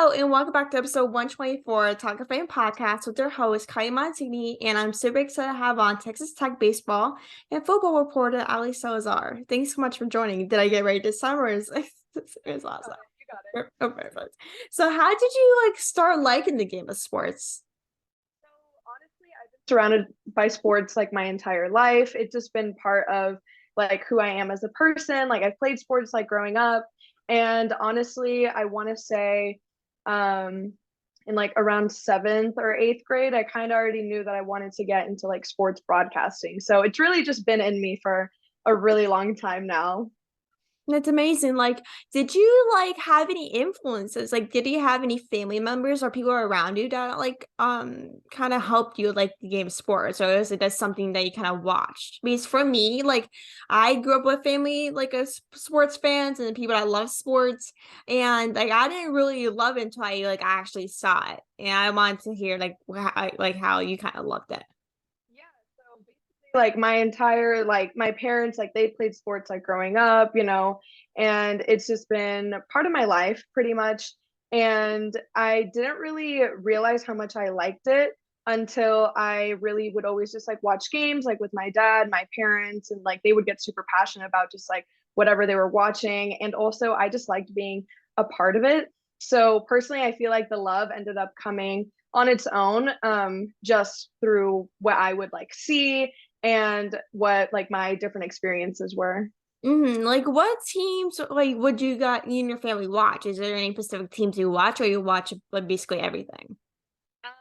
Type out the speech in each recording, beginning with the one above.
Hello and welcome back to episode 124 of Talkoffamepod podcast with your host Kylie and I'm super excited to have on Texas Tech baseball and football reporter Ali Salazar. Thanks so much for joining. Did I get right this time or is it last time? You got it. Oh, perfect. So how did you start liking the game of sports? So honestly, I've been surrounded by sports like my entire life. It's just been part of like who I am as a person. Like I've played sports like growing up. And honestly, I want to say in like around seventh or eighth grade, I kind of already knew that I wanted to get into like sports broadcasting. So it's really just been in me for a really long time now. That's amazing. Did you have any influences? Did you have any family members or people around you that kind of helped you like the game of sports, or is it just something that you kind of watched? Because for me, I grew up with family sports fans and people that love sports, and I didn't really love it until I actually saw it, and I wanted to hear how you kind of loved it. Yeah, so basically like my entire like my parents like they played sports like growing up, and it's just been part of my life pretty much. And I didn't really realize how much I liked it until I really would always just like watch games like with my dad, my parents, and like they would get super passionate about just like whatever they were watching. And also I just liked being a part of it. So personally, I feel like the love ended up coming on its own, just through what I would like see and what like my different experiences were. What teams would you and your family watch? Is there any specific teams you watch, or you watch like basically everything? Um,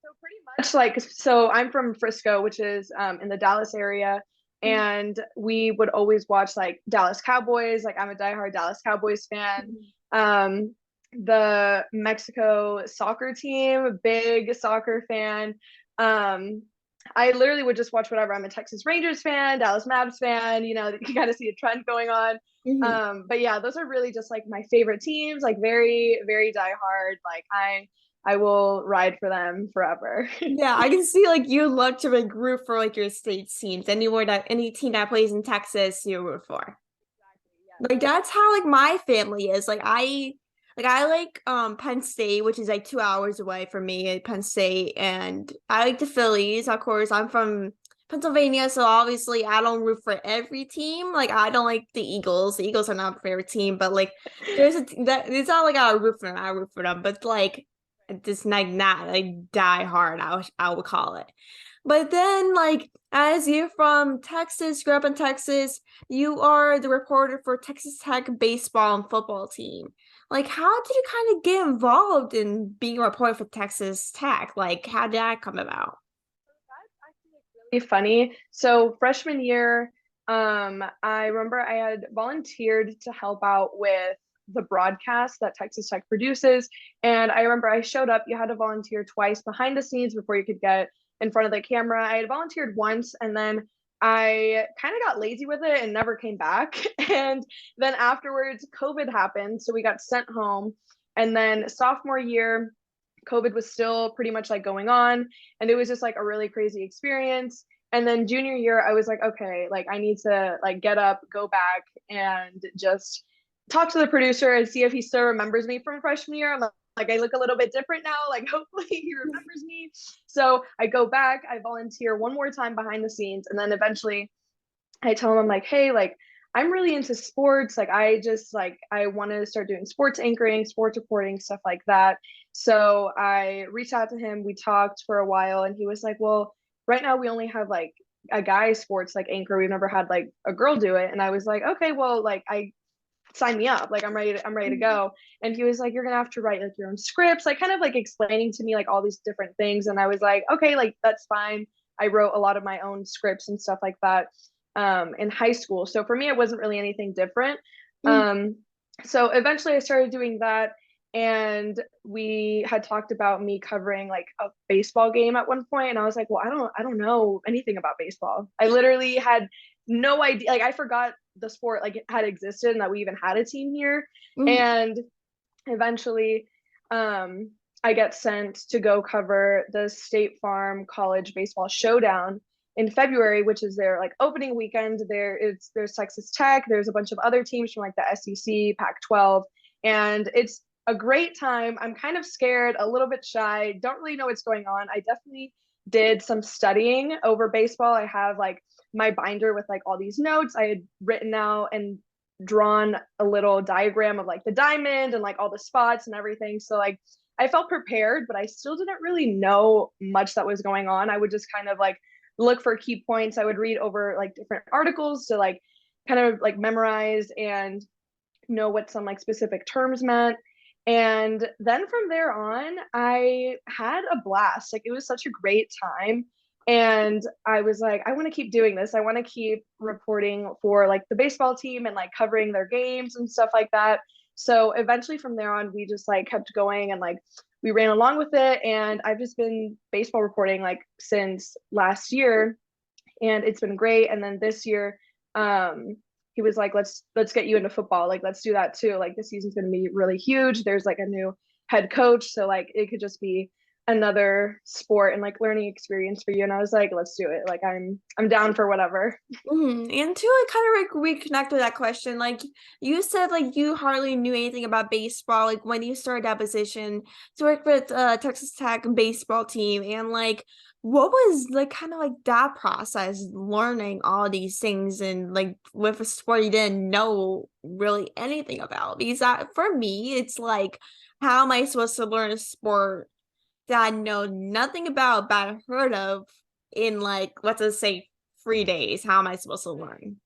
so pretty much like so I'm from Frisco, which is in the Dallas area, and we would always watch like Dallas Cowboys. Like I'm a diehard Dallas Cowboys fan. Mhm. Um, the Mexico soccer team, big soccer fan. Um, I literally would just watch whatever. I'm a Texas Rangers fan, Dallas Mavs fan. You got to see a trend going on. Mhm. But yeah, those are really just like my favorite teams. Like very, very diehard. Like I will ride for them forever. Yeah, I can see you love to root for your state teams. Any team that plays in Texas, you root for. Exactly. Yes. That's how my family is. I like Penn State, which is like 2 hours away from me at Penn State, and I like the Phillies. Of course, I'm from Pennsylvania, so obviously I don't root for every team. I don't like the Eagles. The Eagles are not my favorite team, but that it's not like I root for them. I root for them, but just not like die hard. I would call it. But then, as you're from Texas, grew up in Texas, you are the reporter for Texas Tech baseball and football team. How did you kind of get involved in being a reporter for Texas Tech? How did that come about? That's actually really funny. So freshman year, I remember I had volunteered to help out with the broadcast that Texas Tech produces. And I remember I showed up, you had to volunteer twice behind the scenes before you could get in front of the camera. I had volunteered once and then I kind of got lazy with it and never came back. And then afterwards, COVID happened. So we got sent home. And then sophomore year, COVID was still pretty much like going on. And it was just like a really crazy experience. And then junior year, I was like, okay, like I need to like get up, go back, and just talk to the producer and see if he still remembers me from freshman year. Like I look a little bit different now. Like hopefully he remembers me. So I go back, I volunteer one more time behind the scenes, and then eventually I tell him I'm like, hey, like I'm really into sports. Like I just like I want to start doing sports anchoring, sports reporting, stuff like that. So I reached out to him. We talked for a while, and he was like, well, right now we only have like a guy sports like anchor. We've never had like a girl do it. And I was like, okay, well, like I sign me up. Like I'm ready to go. And he was like, you're gonna have to write like your own scripts, like kind of like explaining to me like all these different things. And I was like, okay, like that's fine. I wrote a lot of my own scripts and stuff like that in high school. So for me, it wasn't really anything different. Um, so eventually I started doing that. And we had talked about me covering like a baseball game at one point, and I was like, well, I don't know anything about baseball. I literally had no idea. Like I forgot the sport like it had existed and that we even had a team here. Mhm. And eventually, I get sent to go cover the State Farm College Baseball Showdown in February, which is their like opening weekend. There's Texas Tech, there's a bunch of other teams from like the SEC, Pac-12, and it's a great time. I'm kind of scared, a little bit shy, don't really know what's going on. I definitely did some studying over baseball. I have like my binder with like all these notes I had written out and drawn a little diagram of like the diamond and like all the spots and everything. So like I felt prepared, but I still didn't really know much that was going on. I would just kind of like look for key points. I would read over like different articles to like kind of like memorize and know what some like specific terms meant. And then from there on, I had a blast. Like it was such a great time. And I was like, I want to keep doing this. I want to keep reporting for like the baseball team and like covering their games and stuff like that. So eventually from there on, we just like kept going and like we ran along with it. And I've just been baseball reporting like since last year, and it's been great. And then this year, um, he was like, let's get you into football. Like, let's do that too. Like, this season's gonna be really huge. There's like a new head coach, so like it could just be another sport and like learning experience for you. And I was like, let's do it. Like, I'm down for whatever. And to like kind of like reconnect with that question, like you said, like you hardly knew anything about baseball, like when you started that position to work with Texas Tech baseball team, and like what was like kind of like that process, learning all these things and like with a sport you didn't know really anything about? Because that for me, it's like, how am I supposed to learn a sport that I know nothing about but heard of in like, let's just say 3 days? How am I supposed to learn?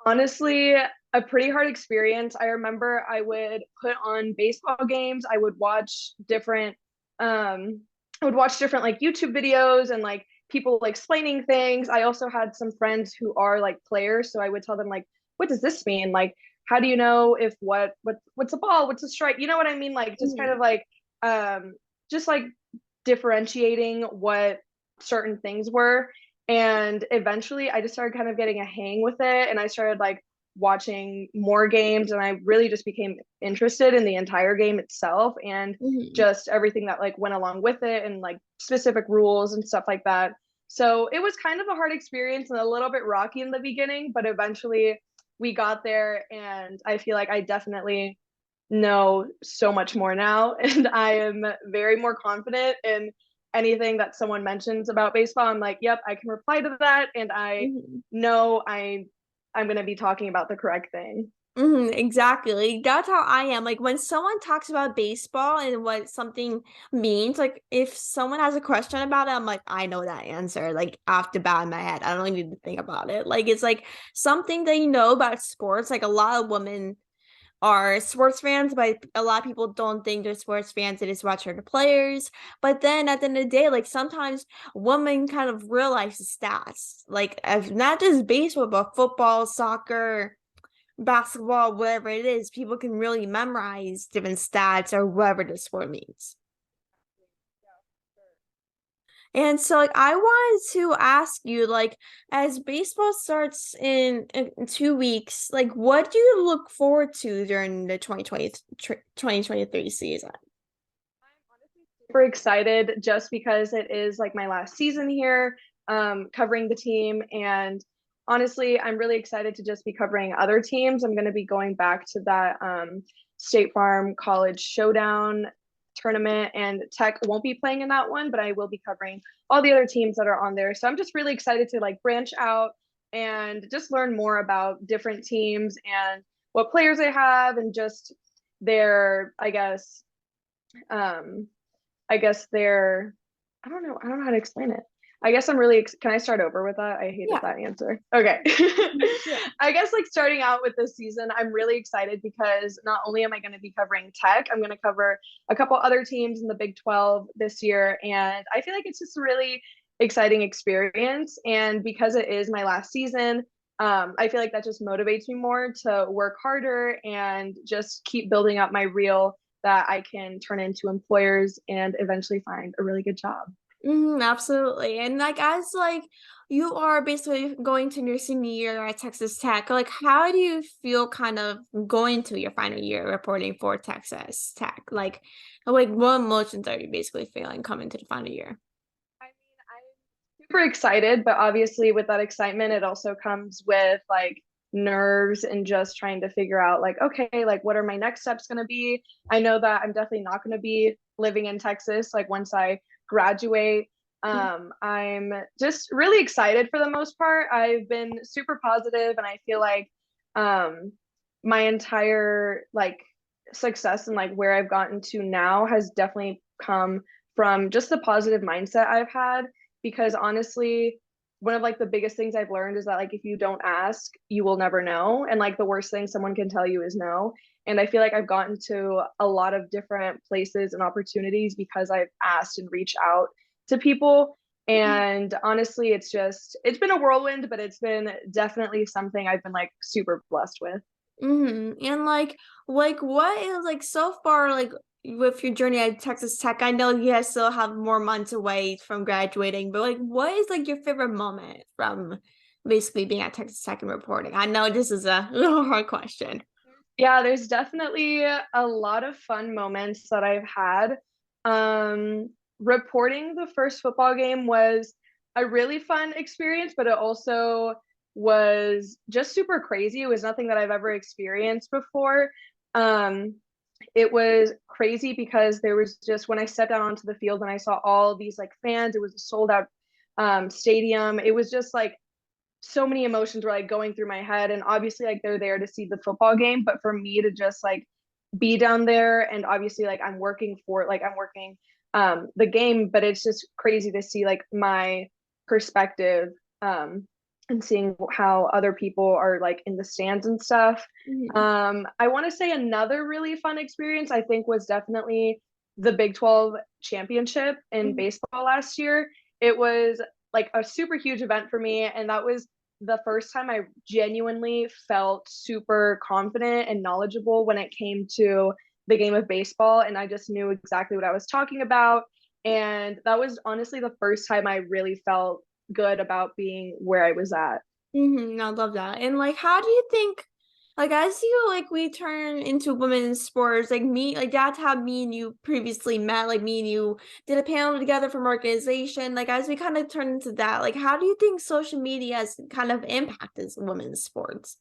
Honestly, a pretty hard experience. I remember I would put on baseball games. I would watch different like YouTube videos and like people like explaining things. I also had some friends who are like players, so I would tell them like, what does this mean? Like, how do you know if what's a ball, what's a strike? You know what I mean? Like just kind Mhm. of like just like differentiating what certain things were. And eventually I just started kind of getting a hang with it, and I started like watching more games, and I really just became interested in the entire game itself and Mhm. just everything that like went along with it and like specific rules and stuff like that. So it was kind of a hard experience and a little bit rocky in the beginning, but eventually we got there, and I feel like I definitely know so much more now. And I am very more confident in anything that someone mentions about baseball. I'm like, yep, I can reply to that, and I Mhm. know I'm going to be talking about the correct thing. Exactly. That's how I am. Like when someone talks about baseball and what something means, like if someone has a question about it, I'm like, I know that answer, like off the bat in my head. I don't even need to think about it. Like it's like something that you know about sports. Like a lot of women are sports fans, but a lot of people don't think they're sports fans. They just watch the players. But then at the end of the day, like sometimes women kind of realize the stats, like if not just baseball, but football, soccer, basketball, whatever it is, people can really memorize different stats or whatever the sport means. And so like I wanted to ask you, like, as baseball starts in 2 weeks, like what do you look forward to during the 2023 season? Super excited just because it is like my last season here, covering the team. And honestly, I'm really excited to just be covering other teams. I'm going to be going back to that State Farm College Showdown tournament, and Tech won't be playing in that one, but I will be covering all the other teams that are on there. So I'm just really excited to like branch out and just learn more about different teams and what players they have and just their, um, I guess they're, I don't know how to explain it. I guess I'm really, can I start over with that? I hated Yeah. that answer. Okay. Yeah. I guess like starting out with this season, I'm really excited because not only am I going to be covering Tech, I'm going to cover a couple other teams in the Big 12 this year. And I feel like it's just a really exciting experience. And because it is my last season, I feel like that just motivates me more to work harder and just keep building up my reel that I can turn into employers and eventually find a really good job. Absolutely. And like as like you are basically going to your senior year at Texas Tech, like how do you feel kind of going to your final year reporting for Texas Tech? Like what emotions are you basically feeling coming to the final year? I mean, I'm super excited, but obviously with that excitement, it also comes with like nerves and just trying to figure out like, okay, like what are my next steps going to be? I know that I'm definitely not going to be living in Texas like once I graduate. I'm just really excited for the most part. I've been super positive and I feel like um my entire like success and like where I've gotten to now has definitely come from just the positive mindset I've had, because honestly, one of like the biggest things I've learned is that like if you don't ask, you will never know. And like the worst thing someone can tell you is no. And I feel like I've gotten to a lot of different places and opportunities because I've asked and reached out to people. And honestly, it's been a whirlwind, but it's been definitely something I've been like super blessed with. And like what is like so far like with your journey at Texas Tech? I know you guys still have more months away from graduating, but like what is like your favorite moment from basically being at Texas Tech and reporting? I know this is a little hard question. Yeah, there's definitely a lot of fun moments that I've had. Um, Reporting the first football game was a really fun experience, but it also was just super crazy. It was nothing that I've ever experienced before. Um, it was crazy because there was just when I stepped out onto the field and I saw all these like fans, it was a sold out stadium. It was just like so many emotions were like going through my head, and obviously like they're there to see the football game, but for me to just like be down there, and obviously like I'm working the game, but it's just crazy to see like my perspective and seeing how other people are like in the stands and stuff. Mhm. I want to say another really fun experience I think was definitely the Big 12 championship in Mhm. baseball last year. It was like a super huge event for me, and that was the first time I genuinely felt super confident and knowledgeable when it came to the game of baseball, and I just knew exactly what I was talking about. And that was honestly the first time I really felt good about being where I was at. I love that. And like, how do you think, like, as you like we turn into women in sports, like me, like that's how me and you previously met. Like me and you did a panel together from organization. Like as we kind of turn into that, like, how do you think social media has kind of impacted women's sports?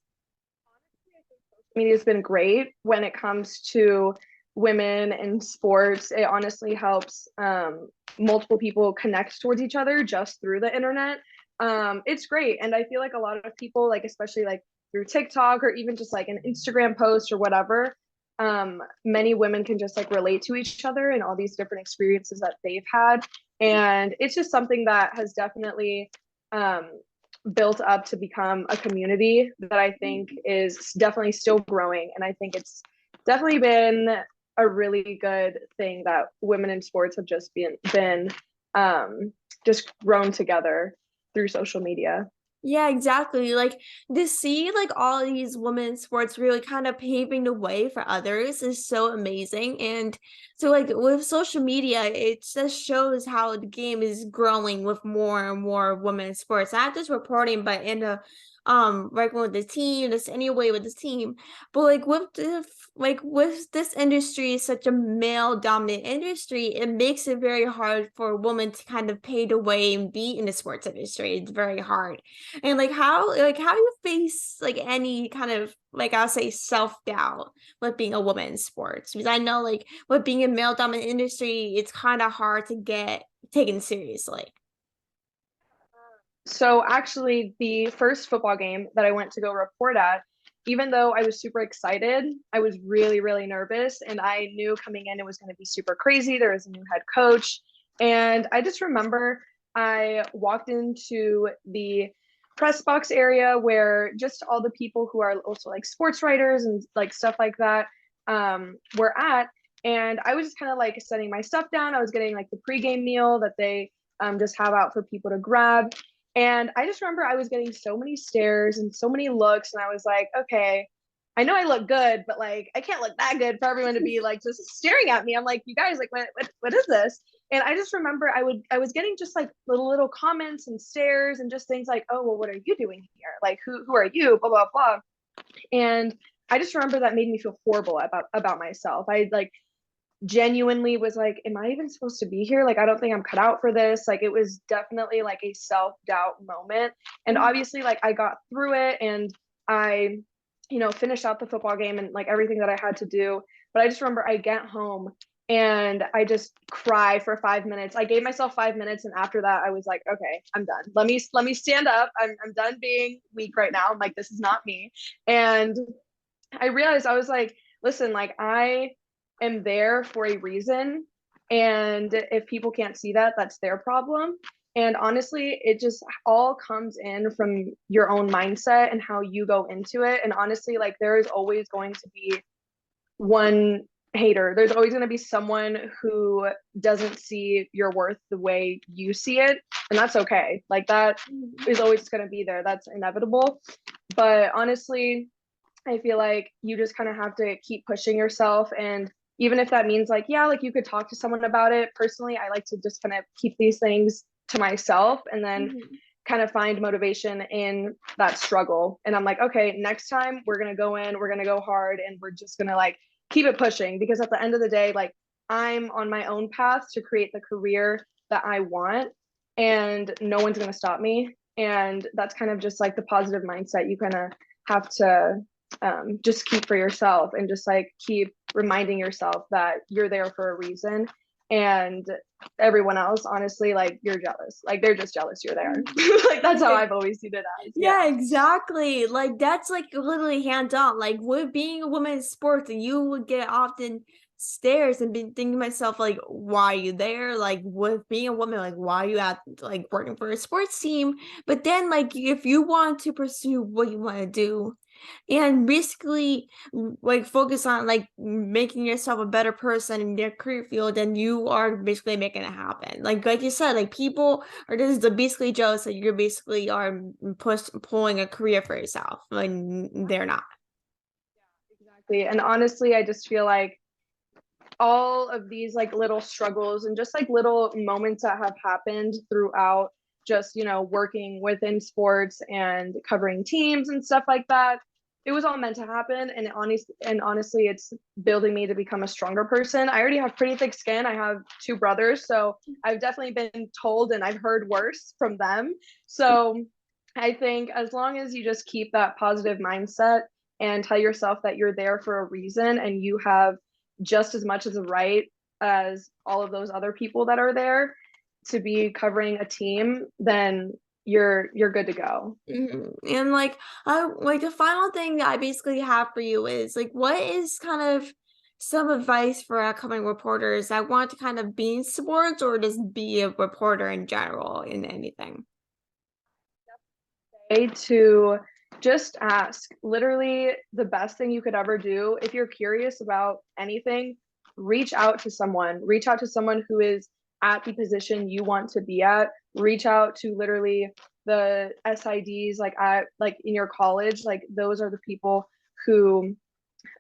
Media has been great when it comes to women in sports. It honestly helps multiple people connect towards each other just through the internet. It's great, and I feel like a lot of people, like especially like through TikTok or even just like an Instagram post or whatever, many women can just like relate to each other and all these different experiences that they've had, and it's just something that has definitely um, built up to become a community that I think is definitely still growing. And I think it's definitely been a really good thing that women in sports have just been just grown together through social media. Yeah, exactly. Like to see like all these women's sports really kind of paving the way for others is so amazing. And so like with social media, it just shows how the game is growing with more and more women's sports. Not just reporting, but in the working with the team, just anyway with the team. But like with this industry is such a male dominant industry, it makes it very hard for a woman to kind of pay the way and be in the sports industry. It's very hard. And like how you face like any kind of like I'll say self-doubt with being a woman in sports? Because I know like with being a male dominant industry, it's kind of hard to get taken seriously. So actually, the first football game that I went to go report at, even though I was super excited, I was really, really nervous. And I knew coming in it was going to be super crazy. There was a new head coach. And I just remember I walked into the press box area where just all the people who are also like sports writers and like stuff like that were at. And I was just kind of like setting my stuff down. I was getting like the pregame meal that they just have out for people to grab. And I just remember I was getting so many stares and so many looks, and I was like, okay, I know I look good, but like I can't look that good for everyone to be like just staring at me. I'm like, you guys, like, what is this? And I just remember I was getting just like little comments and stares and just things like, oh, well, what are you doing here? Like, who are you? Blah blah blah. And I just remember that made me feel horrible about myself. I like genuinely was like, am I even supposed to be here? Like, I don't think I'm cut out for this. Like, it was definitely like a self doubt moment. And obviously, like, I got through it and I, finished out the football game and like everything that I had to do. But I just remember I get home and I just cry for 5 minutes. I gave myself 5 minutes, and after that, I was like, okay, I'm done. Let me stand up. I'm done being weak right now. I'm like, this is not me. And I realized, I was like, listen, like I am there for a reason. And if people can't see that, that's their problem. And honestly, it just all comes in from your own mindset and how you go into it. And honestly, like there is always going to be one hater. There's always going to be someone who doesn't see your worth the way you see it. And that's okay. Like that is always going to be there. That's inevitable. But honestly, I feel like you just kind of have to keep pushing yourself. And even if that means like, yeah, like you could talk to someone about it. Personally, I like to just kind of keep these things to myself and then kind of find motivation in that struggle. And I'm like, okay, next time we're going to go in, we're going to go hard, and we're just going to like keep it pushing, because at the end of the day, like I'm on my own path to create the career that I want, and no one's going to stop me. And that's kind of just like the positive mindset you kind of have to just keep for yourself, and just like keep reminding yourself that you're there for a reason. And everyone else, honestly, like you're jealous, like they're just jealous you're there. Like that's how I've always seen it as. Yeah, exactly. Like that's like literally hands on. Like with being a woman in sports, you would get often stares and be thinking to myself, like, why are you there? Like with being a woman, like why are you at like working for a sports team? But then like if you want to pursue what you want to do, and basically like focus on like making yourself a better person in your career field, and you are basically making it happen. Like you said, like people are just basically jealous that you're basically are pulling a career for yourself when they're not. Exactly. And honestly, I just feel like all of these like little struggles and just like little moments that have happened throughout just, working within sports and covering teams and stuff like that, it was all meant to happen. And honestly, it's building me to become a stronger person. I already have pretty thick skin. I have two brothers, so I've definitely been told and I've heard worse from them. So I think as long as you just keep that positive mindset and tell yourself that you're there for a reason, and you have just as much as a right as all of those other people that are there to be covering a team, then you're good to go. And like I like the final thing that I basically have for you is like, what is kind of some advice for upcoming reporters that want to kind of be in sports or just be a reporter in general in anything? To just ask. Literally, the best thing you could ever do if you're curious about anything, reach out to someone who is at the position you want to be at. Reach out to literally the SIDs, like in your college. Like those are the people who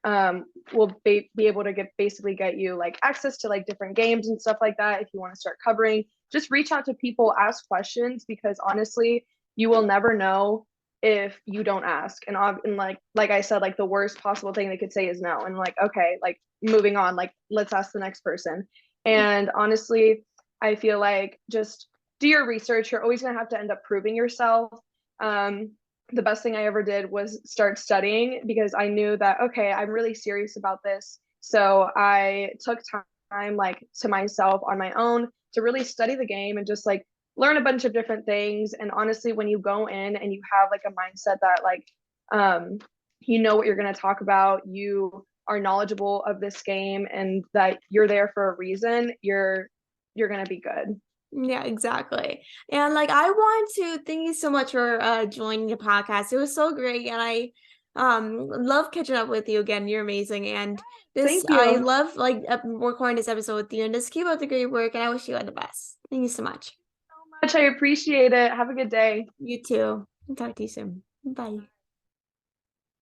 will be able to basically get you like access to like different games and stuff like that. If you want to start covering, just reach out to people, ask questions, because honestly, you will never know if you don't ask. And like I said, like the worst possible thing they could say is no. And like, okay, like moving on, like let's ask the next person. And honestly, I feel like just do your research. You're always going to have to end up proving yourself. The best thing I ever did was start studying, because I knew that, okay, I'm really serious about this. So I took time like to myself on my own to really study the game and just like learn a bunch of different things. And honestly, when you go in and you have like a mindset that like you know what you're going to talk about, you are knowledgeable of this game, and that you're there for a reason, you're going to be good. Yeah, exactly. And like I want to thank you so much for joining the podcast. It was so great, and I love catching up with you again. You're amazing. And this Thank I you love like recording this episode with you, and just keep up the great work, and I wish you all the best. Thank you so much. so much. I appreciate it. Have a good day. You too. Talk to you soon. Bye.